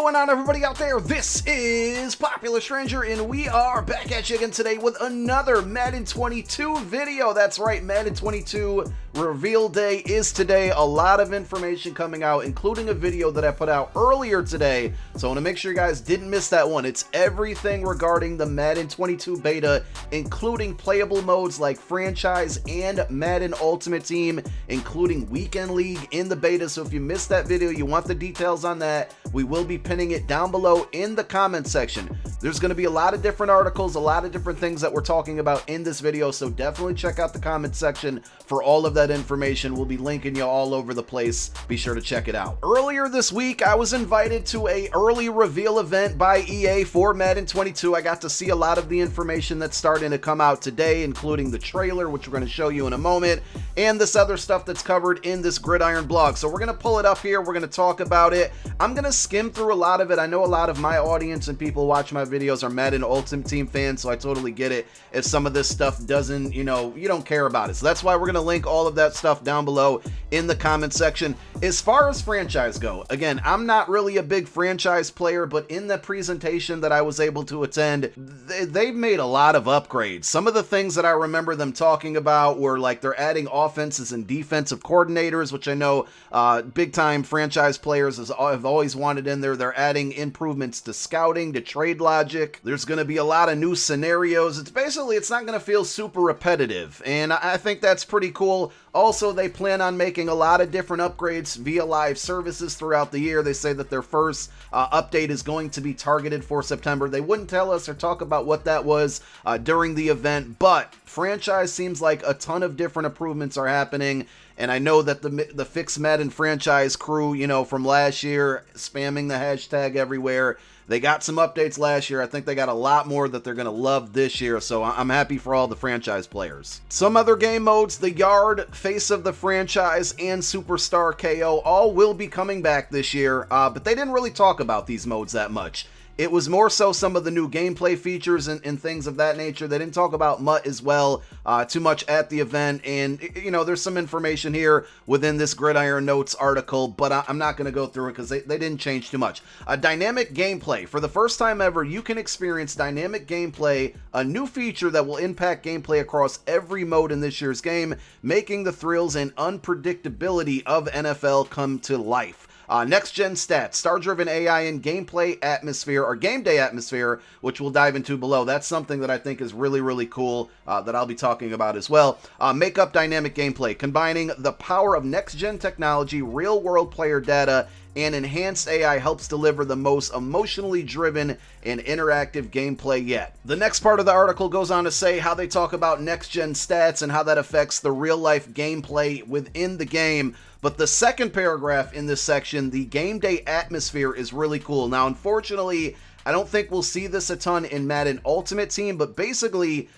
going on, everybody out there? This is Popular Stranger, and we are back at you again today with another Madden 22 video. That's right, Madden 22 Reveal Day is today. A lot of information coming out, including a video that I put out earlier today. So I want to make sure you guys didn't miss that one. It's everything regarding the Madden 22 beta, including playable modes like Franchise and Madden Ultimate Team, including Weekend League in the beta. So if you missed that video, you want the details on that, we will be pinning it down below in the comments section. There's going to be a lot of different articles, a lot of different things that we're talking about in this video, so definitely check out the comments section for all of that information. We'll be linking you all over the place. Be sure to check it out. Earlier this week, I was invited to a early reveal event by EA for Madden 22. I got to see a lot of the information that's starting to come out today, including the trailer, which we're going to show you in a moment, and this other stuff that's covered in this Gridiron blog. So we're going to pull it up here. We're going to talk about it. I'm going to skim through a lot of it. I know a lot of my audience and people watch my videos are Madden Ultimate Team fans, so I totally get it if some of this stuff doesn't, you don't care about it. So that's why we're going to link all of that stuff down below in the comment section. As far as franchise go, again, I'm not really a big franchise player, but in the presentation that I was able to attend, they've made a lot of upgrades. Some of the things that I remember them talking about were like they're adding offenses and defensive coordinators, which I know big time franchise players have always wanted in there. They're adding improvements to scouting, to trade logic. There's going to be a lot of new scenarios. It's not going to feel super repetitive, and I think that's pretty cool. Also, they plan on making a lot of different upgrades via live services throughout the year. They say that their first update is going to be targeted for September. They wouldn't tell us or talk about what that was during the event, but franchise seems like a ton of different improvements are happening. And I know that the Fix Madden franchise crew, from last year, spamming the hashtag everywhere. They got some updates last year. I think they got a lot more that they're going to love this year. So I'm happy for all the franchise players. Some other game modes, the Yard, Face of the Franchise, and Superstar KO all will be coming back this year. But they didn't really talk about these modes that much. It was more so some of the new gameplay features and things of that nature. They didn't talk about MUT as well too much at the event. And, there's some information here within this Gridiron Notes article, but I'm not going to go through it because they didn't change too much. Dynamic gameplay. For the first time ever, you can experience dynamic gameplay, a new feature that will impact gameplay across every mode in this year's game, making the thrills and unpredictability of NFL come to life. Next-gen stats, star-driven AI and Gameplay Atmosphere, or Gameday Atmosphere, which we'll dive into below. That's something that I think is really, really cool that I'll be talking about as well. Make up dynamic gameplay, combining the power of next-gen technology, real-world player data, and enhanced AI helps deliver the most emotionally driven and interactive gameplay yet. The next part of the article goes on to say how they talk about next-gen stats and how that affects the real-life gameplay within the game. But the second paragraph in this section, the Gameday Atmosphere, is really cool. Now, unfortunately, I don't think we'll see this a ton in Madden Ultimate Team, but basically,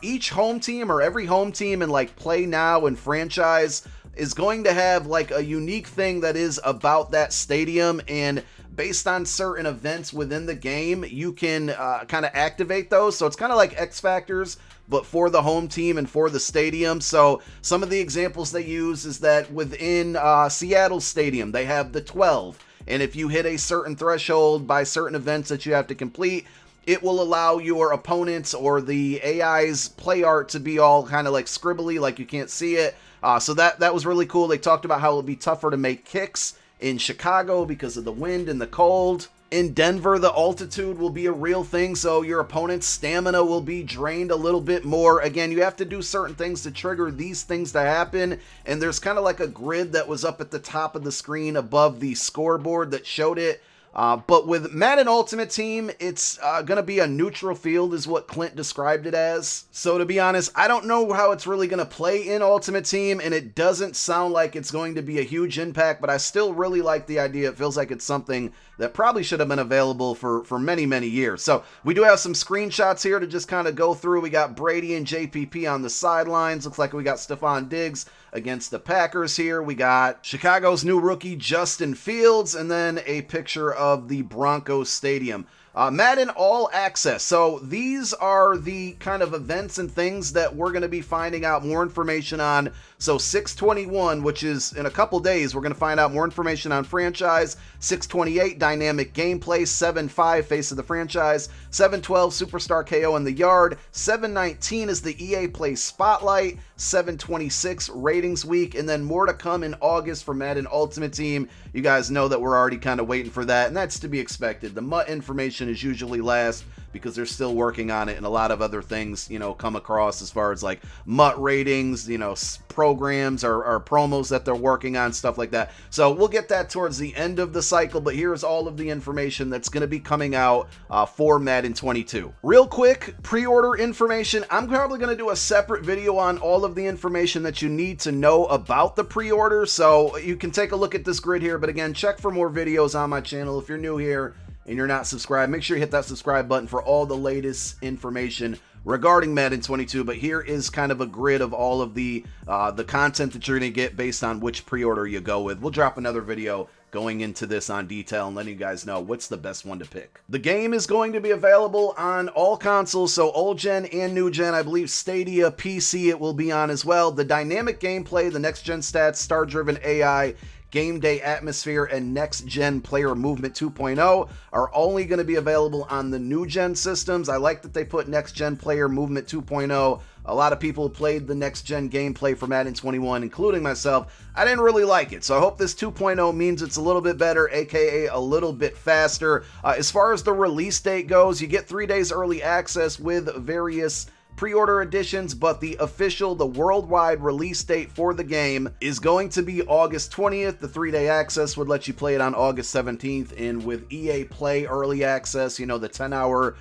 each home team or every home team in like Play Now and Franchise is going to have like a unique thing that is about that stadium, and based on certain events within the game, you can kind of activate those. So it's kind of like X Factors, but for the home team and for the stadium. So some of the examples they use is that within Seattle Stadium, they have the 12. And if you hit a certain threshold by certain events that you have to complete, it will allow your opponents or the AI's play art to be all kind of like scribbly, like you can't see it. So that was really cool. They talked about how it would be tougher to make kicks in Chicago because of the wind and the cold. In Denver, the altitude will be a real thing, so your opponent's stamina will be drained a little bit more. Again, you have to do certain things to trigger these things to happen, and there's kind of like a grid that was up at the top of the screen above the scoreboard that showed it. But with Madden Ultimate Team, it's going to be a neutral field is what Clint described it as. So to be honest, I don't know how it's really going to play in Ultimate Team, and it doesn't sound like it's going to be a huge impact, but I still really like the idea. It feels like it's something that probably should have been available for many, many years. So we do have some screenshots here to just kind of go through. We got Brady and JPP on the sidelines. Looks like we got Stephon Diggs against the Packers here. We got Chicago's new rookie, Justin Fields, and then a picture of the Broncos Stadium. Madden All Access. So these are the kind of events and things that we're going to be finding out more information on. So 6/21, which is in a couple days, we're going to find out more information on franchise. 6/28, dynamic gameplay. 7/5, face of the franchise. 7/12, superstar KO in the yard. 7/19 is the EA Play Spotlight. 7/26, ratings week, and then more to come in August for Madden Ultimate Team. You guys know that we're already kind of waiting for that, and that's to be expected. The MUT information is usually last because they're still working on it, and a lot of other things, you know, come across as far as like MUT ratings, you know, programs or promos that they're working on, stuff like that. So we'll get that towards the end of the cycle, but here's all of the information that's going to be coming out for Madden 22. Real quick, pre-order information. I'm probably going to do a separate video on all of the information that you need to know about the pre-order, so you can take a look at this grid here, but again, check for more videos on my channel. If you're new here and you're not subscribed, make sure you hit that subscribe button for all the latest information regarding Madden 22. But here is kind of a grid of all of the content that you're going to get based on which pre-order you go with. We'll drop another video going into this on detail and letting you guys know what's the best one to pick. The game is going to be available on all consoles, so old gen and new gen. I believe Stadia, PC it will be on as well. The dynamic gameplay, the next gen stats, star-driven AI, Gameday Atmosphere, and Next Gen Player Movement 2.0 are only going to be available on the new gen systems. I like that they put Next Gen Player Movement 2.0. A lot of people played the next gen gameplay for Madden 21, including myself. I didn't really like it, so I hope this 2.0 means it's a little bit better, aka a little bit faster. As far as the release date goes, you get 3 days early access with various pre-order editions, but the official, the worldwide release date for the game is going to be August 20th. The 3-day access would let you play it on August 17th, and with EA Play early access, you know, the 10-hour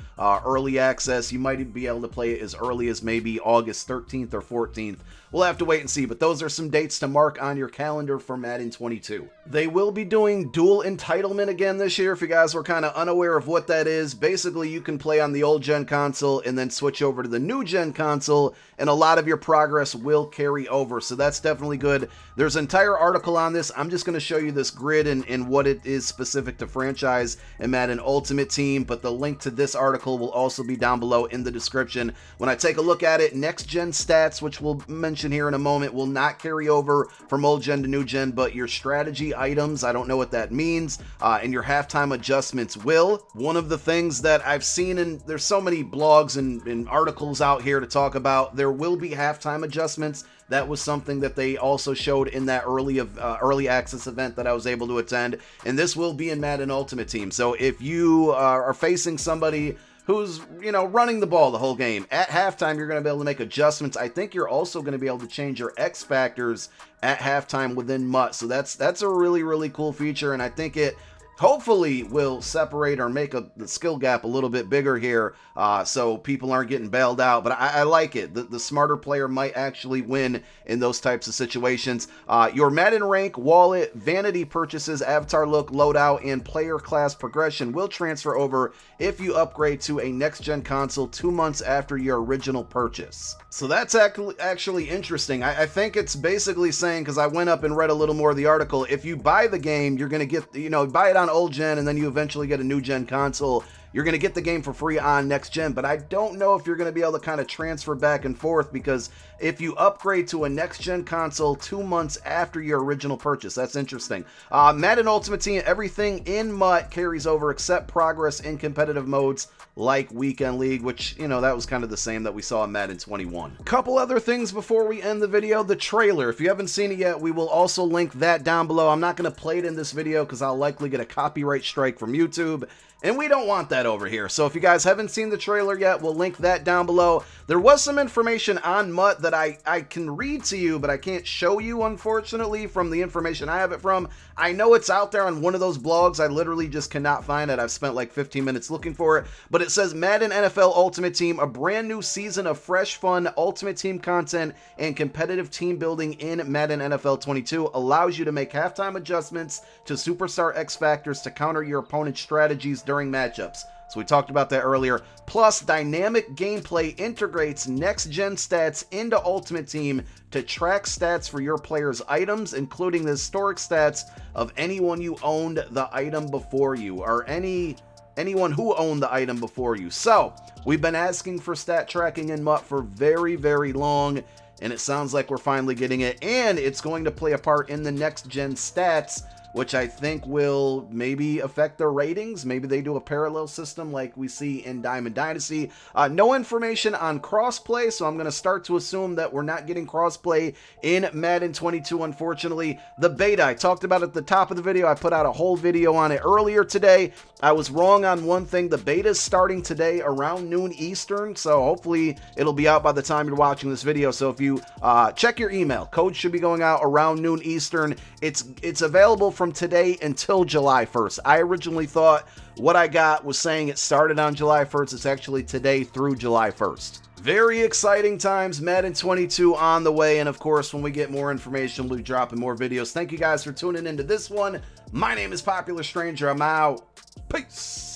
early access, you might be able to play it as early as maybe August 13th or 14th. We'll have to wait and see, but those are some dates to mark on your calendar for Madden 22. They will be doing dual entitlement again this year. If you guys were kind of unaware of what that is, basically you can play on the old gen console and then switch over to the new gen console, and a lot of your progress will carry over, so that's definitely good. There's an entire article on this. I'm just going to show you this grid and what it is specific to franchise and Madden Ultimate Team, but the link to this article will also be down below in the description. When I take a look at it, next gen stats, which we'll mention here in a moment, will not carry over from old gen to new gen, but your strategy items, I don't know what that means, and your halftime adjustments will. One of the things that I've seen, and there's so many blogs and articles out here to talk about, there will be halftime adjustments. That was something that they also showed in that early access event that I was able to attend, and this will be in Madden Ultimate Team. So if you are facing somebody who's, you know, running the ball the whole game, at halftime you're going to be able to make adjustments. I think you're also going to be able to change your X factors at halftime within MUT. So that's a really cool feature, and I think it hopefully will separate or make the skill gap a little bit bigger here, so people aren't getting bailed out. But I like it. The smarter player might actually win in those types of situations. Your Madden rank, wallet, vanity purchases, avatar look, loadout, and player class progression will transfer over if you upgrade to a next-gen console 2 months after your original purchase. So that's actually interesting. I think it's basically saying, because I went up and read a little more of the article, if you buy the game, you're going to get, you know, buy it on old gen and then you eventually get a new gen console, you're going to get the game for free on next gen. But I don't know if you're going to be able to kind of transfer back and forth, because if you upgrade to a next gen console 2 months after your original purchase, that's interesting. Madden Ultimate Team, everything in MUT carries over except progress in competitive modes like Weekend League, which, you know, that was kind of the same that we saw in Madden 21. Couple other things before we end the video. The trailer, if you haven't seen it yet, we will also link that down below. I'm not going to play it in this video because I'll likely get a copyright strike from YouTube, and we don't want that over here. So if you guys haven't seen the trailer yet, we'll link that down below. There was some information on MUT that I can read to you, but I can't show you, unfortunately, from the information I have it from. I know it's out there on one of those blogs. I literally just cannot find it. I've spent like 15 minutes looking for it, but it says Madden NFL Ultimate Team, a brand new season of fresh, fun Ultimate Team content and competitive team building in Madden NFL 22 allows you to make halftime adjustments to superstar X factors to counter your opponent's strategies during matchups. So we talked about that earlier. Plus, dynamic gameplay integrates next-gen stats into Ultimate Team to track stats for your players' items, including the historic stats of anyone you owned the item before you. Are any anyone who owned the item before you. So we've been asking for stat tracking in MUT for very, very long, and it sounds like we're finally getting it, and it's going to play a part in the next gen stats, which I think will maybe affect their ratings. Maybe they do a parallel system like we see in Diamond Dynasty. No information on crossplay, so I'm going to start to assume that we're not getting crossplay in Madden 22, unfortunately. The beta, I talked about at the top of the video. I put out a whole video on it earlier today. I was wrong on one thing. The beta is starting today around noon Eastern, so hopefully it'll be out by the time you're watching this video. So if you check your email, code should be going out around noon Eastern. It's available from today until July 1st. I originally thought what I got was saying it started on July 1st. It's actually today through July 1st. Very exciting times. Madden 22 on the way, and of course when we get more information we'll be dropping more videos. Thank you guys for tuning into this one. My name is Popular Stranger. I'm out. Peace.